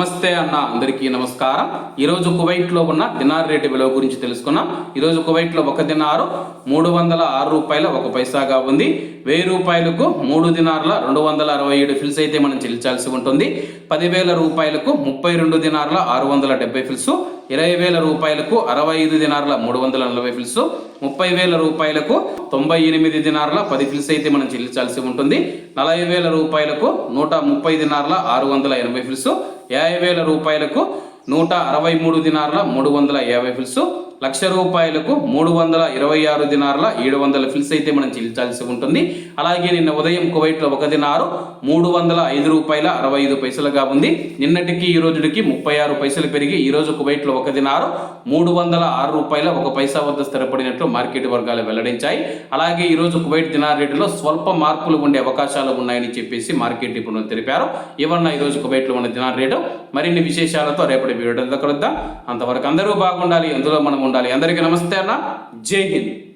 నమస్తే అన్న, అందరికీ నమస్కారం. ఈరోజు కువైట్లో ఉన్న దినార్ రేటు విలువ గురించి తెలుసుకున్నాం. ఈరోజు కువైట్లో ఒక దినారు 306 రూపాయల 1 పైసాగా ఉంది. 1000 రూపాయలకు 3 దినార్ల 267 ఫిల్స్ అయితే మనం చెల్లించాల్సి ఉంటుంది. 10,000 రూపాయలకు 32 దినార్ల 670 ఫిల్స్, 20,000 రూపాయలకు 65 దినార్ల 340 ఫిల్స్, 30,000 రూపాయలకు 98 దినార్ల 10 ఫిల్స్ అయితే మనం చెల్లించాల్సి ఉంటుంది. 40,000 రూపాయలకు 130 దినార్ల 680 ఫిల్స్, 50,000 రూపాయలకు 163 దినార్ల 350 ఫిల్స్, 1,00,000 రూపాయలకు 326 దినార్ల 700 ఫిల్స్ అయితే మనం చెల్లించాల్సి ఉంటుంది. అలాగే నిన్న ఉదయం కువైట్లో ఒక దినారు 305 రూపాయల 65 పైసలుగా ఉంది. నిన్నటికి ఈ రోజుకి 36 పైసలు పెరిగి ఈ రోజు కువైట్లో ఒక దినారు 306 రూపాయల 1 పైసా వద్ద స్థిరపడినట్లు మార్కెట్ వర్గాలు వెల్లడించాయి. అలాగే ఈ రోజు కువైట్ దినార్ రేటులో స్వల్ప మార్పులు ఉండే అవకాశాలు ఉన్నాయని చెప్పేసి మార్కెట్ నిపుణులు తెలిపారు. ఇవన్న ఈ రోజు కువైట్లో ఉన్న దినార్ రేటు. మరిన్ని విశేషాలతో రేపటి వీడియోలో కలుద్దాం. అంతవరకు అందరూ బాగుండాలి, అందులో మనం ఉండాలి. అందరికీ నమస్తే అన్న, జై హింద్.